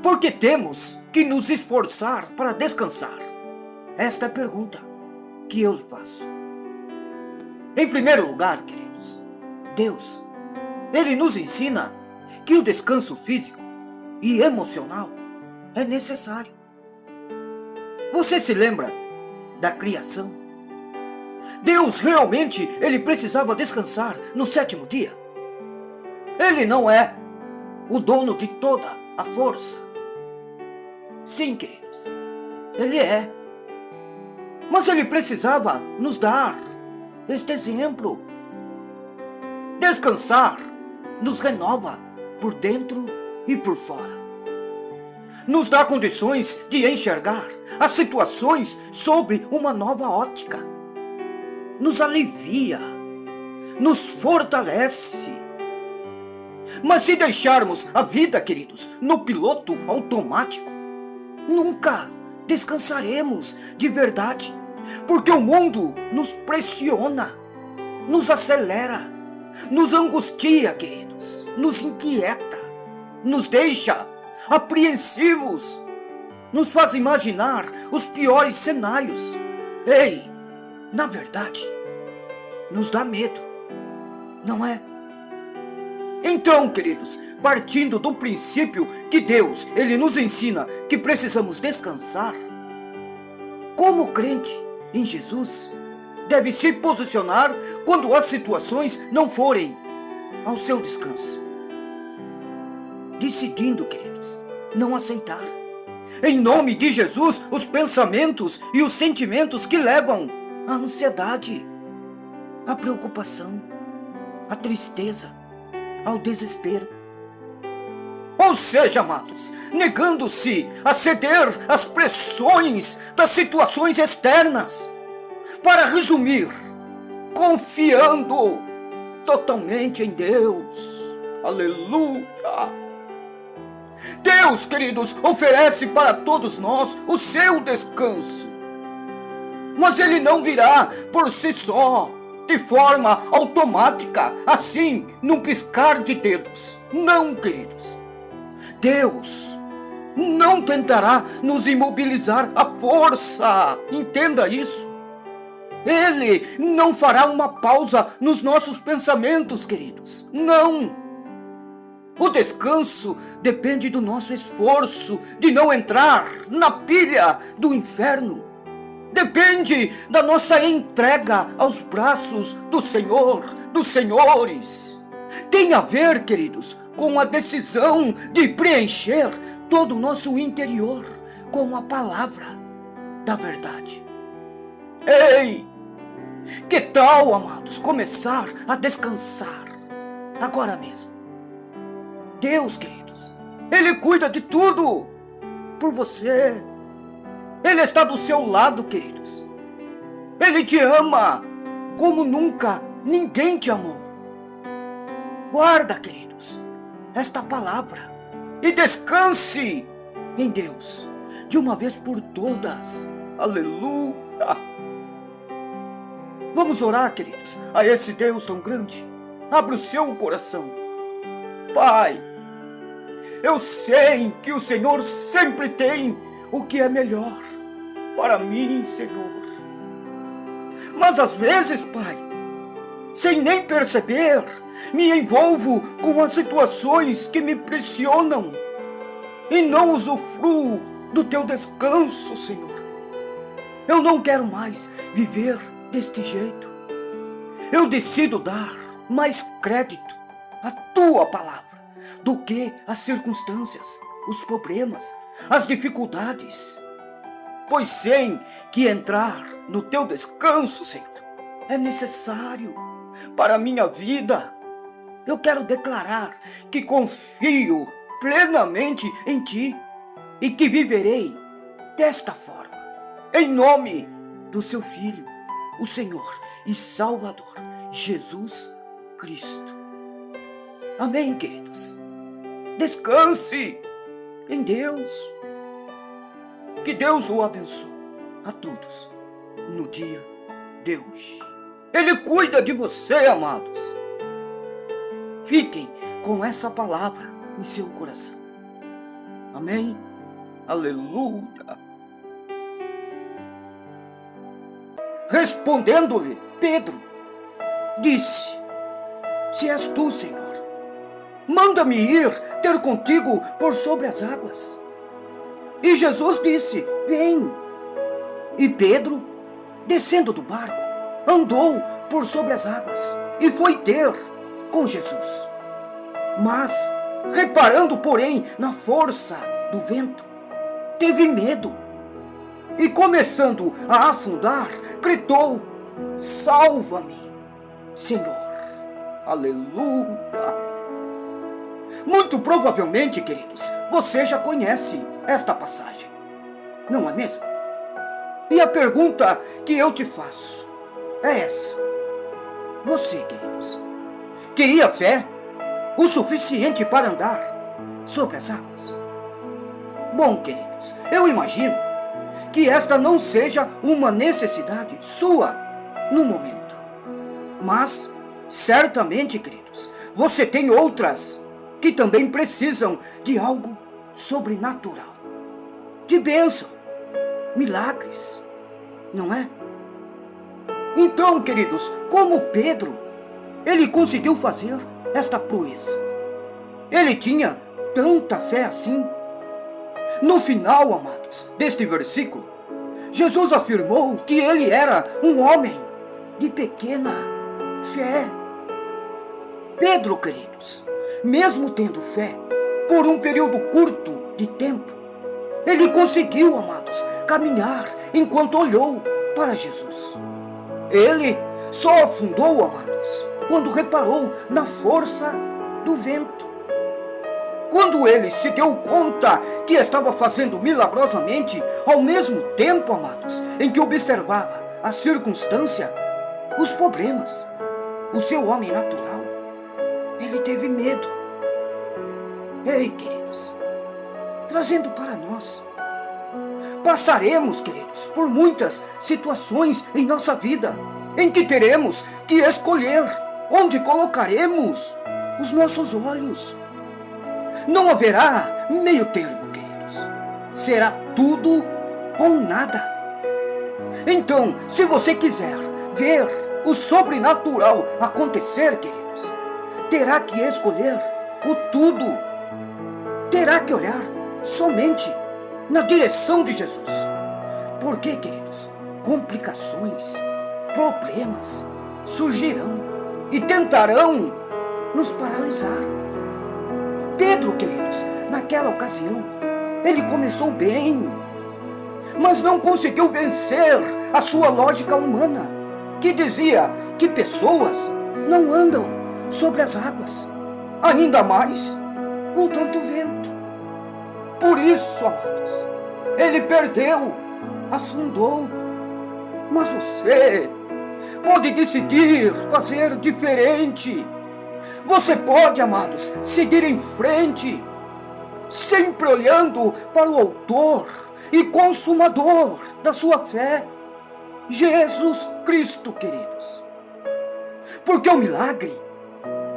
Por que temos que nos esforçar para descansar? Esta é a pergunta que eu lhe faço. Em primeiro lugar, queridos, Deus, Ele nos ensina que o descanso físico e emocional é necessário. Você se lembra da criação? Deus realmente, Ele precisava descansar no sétimo dia. Ele não é o dono de toda a força. Sim, queridos, Ele é. Mas Ele precisava nos dar este exemplo. Descansar nos renova por dentro e por fora. Nos dá condições de enxergar as situações sob uma nova ótica. Nos alivia, nos fortalece. Mas se deixarmos a vida, queridos, no piloto automático, nunca descansaremos de verdade, porque o mundo nos pressiona, nos acelera, nos angustia, queridos, nos inquieta, nos deixa apreensivos, nos faz imaginar os piores cenários. Ei, na verdade, nos dá medo, não é? Então, queridos, partindo do princípio que Deus, Ele nos ensina que precisamos descansar, como crente em Jesus, deve se posicionar quando as situações não forem ao seu descanso. Decidindo, queridos, não aceitar, em nome de Jesus, os pensamentos e os sentimentos que levam à ansiedade, à preocupação, à tristeza, ao desespero. Ou seja, amados, negando-se a ceder às pressões das situações externas. Para resumir, confiando totalmente em Deus. Aleluia! Deus, queridos, oferece para todos nós o seu descanso. Mas Ele não virá por si só, de forma automática, assim, num piscar de dedos. Não, queridos. Deus não tentará nos imobilizar à força. Entenda isso. Ele não fará uma pausa nos nossos pensamentos, queridos. Não. O descanso depende do nosso esforço de não entrar na pilha do inferno. Depende da nossa entrega aos braços do Senhor, dos senhores. Tem a ver, queridos, com a decisão de preencher todo o nosso interior com a palavra da verdade. Ei! Que tal, amados, começar a descansar agora mesmo? Deus, queridos, Ele cuida de tudo por você. Ele está do seu lado, queridos. Ele te ama como nunca ninguém te amou. Guarda, queridos, esta palavra e descanse em Deus de uma vez por todas. Aleluia! Vamos orar, queridos, a esse Deus tão grande. Abra o seu coração. Pai, eu sei que o Senhor sempre tem o que é melhor para mim, Senhor. Mas às vezes, Pai, sem nem perceber, me envolvo com as situações que me pressionam e não usufruo do teu descanso, Senhor. Eu não quero mais viver deste jeito. Eu decido dar mais crédito à tua palavra do que às circunstâncias, os problemas, as dificuldades. Pois sei que entrar no teu descanso, Senhor, é necessário para a minha vida. Eu quero declarar que confio plenamente em Ti e que viverei desta forma, em nome do Seu Filho, o Senhor e Salvador, Jesus Cristo. Amém, queridos. Descanse em Deus. Que Deus o abençoe a todos no dia de hoje. Ele cuida de você, amados. Fiquem com essa palavra em seu coração. Amém? Aleluia! Respondendo-lhe, Pedro disse: Se és tu, Senhor, manda-me ir ter contigo por sobre as águas. E Jesus disse: Vem. E Pedro, descendo do barco, andou por sobre as águas e foi ter com Jesus. Mas, reparando, porém, na força do vento, teve medo e, começando a afundar, gritou: Salva-me, Senhor. Aleluia! Muito provavelmente, queridos, você já conhece esta passagem, não é mesmo? E a pergunta que eu te faço é essa: você, queridos, teria fé o suficiente para andar sobre as águas? Bom, queridos, eu imagino que esta não seja uma necessidade sua no momento. Mas, certamente, queridos, você tem outras que também precisam de algo sobrenatural, de bênção, milagres, não é? Então, queridos, como Pedro, ele conseguiu fazer esta proeza? Ele tinha tanta fé assim? No final, amados, deste versículo, Jesus afirmou que ele era um homem de pequena fé. Pedro, queridos, mesmo tendo fé por um período curto de tempo, ele conseguiu, amados, caminhar enquanto olhou para Jesus. Ele só afundou, amados, quando reparou na força do vento. Quando ele se deu conta que estava fazendo milagrosamente, ao mesmo tempo, amados, em que observava a circunstância, os problemas, o seu homem natural, ele teve medo. Ei, queridos, trazendo para nós, passaremos, queridos, por muitas situações em nossa vida, em que teremos que escolher onde colocaremos os nossos olhos. Não haverá meio termo, queridos. Será tudo ou nada. Então, se você quiser ver o sobrenatural acontecer, queridos, terá que escolher o tudo. Terá que olhar somente na direção de Jesus. Porque, queridos, complicações, problemas surgirão e tentarão nos paralisar. Pedro, queridos, naquela ocasião, ele começou bem, mas não conseguiu vencer a sua lógica humana, que dizia que pessoas não andam sobre as águas, ainda mais com tanto vento. Por isso, amados, ele perdeu, afundou. Mas você pode decidir fazer diferente. Você pode, amados, seguir em frente, sempre olhando para o autor e consumador da sua fé, Jesus Cristo, queridos. Porque o milagre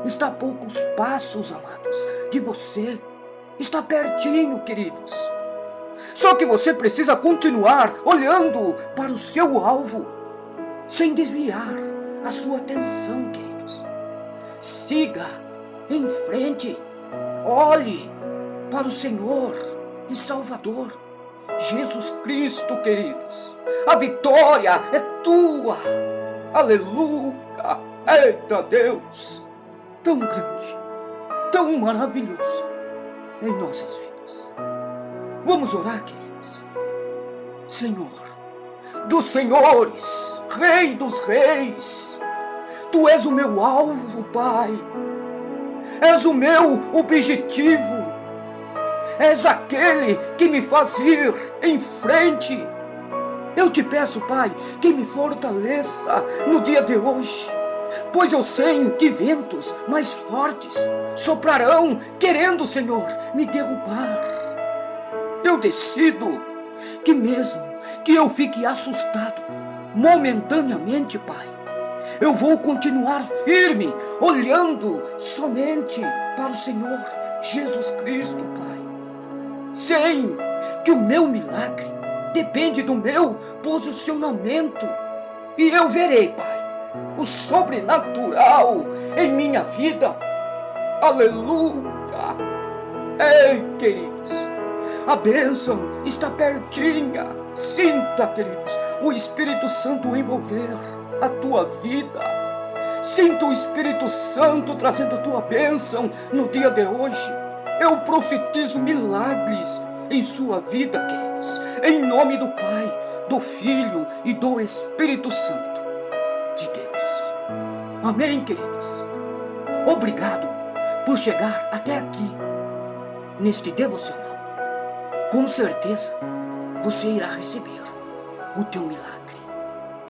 está a poucos passos, amados, de você. Está pertinho, queridos. Só que você precisa continuar olhando para o seu alvo, sem desviar a sua atenção, queridos. Siga em frente, olhe para o Senhor e Salvador, Jesus Cristo, queridos. A vitória é tua, aleluia. Eita Deus, tão grande, tão maravilhoso em nossas vidas. Vamos orar, queridos. Senhor dos senhores, Rei dos reis, Tu és o meu alvo, Pai. És o meu objetivo. És aquele que me faz ir em frente. Eu te peço, Pai, que me fortaleça no dia de hoje, pois eu sei que ventos mais fortes soprarão, querendo, Senhor, me derrubar. Eu decido que mesmo que eu fique assustado momentaneamente, Pai, eu vou continuar firme, olhando somente para o Senhor Jesus Cristo, Pai. Sei que o meu milagre depende do meu posicionamento. E eu verei, Pai, o sobrenatural em minha vida. Aleluia! Ei, queridos, a bênção está pertinha. Sinta, queridos, o Espírito Santo envolver a tua vida. Sinta o Espírito Santo trazendo a tua bênção no dia de hoje. Eu profetizo milagres em sua vida, queridos, em nome do Pai, do Filho e do Espírito Santo de Deus. Amém, queridos. Obrigado por chegar até aqui neste devocional. Com certeza você irá receber o teu milagre.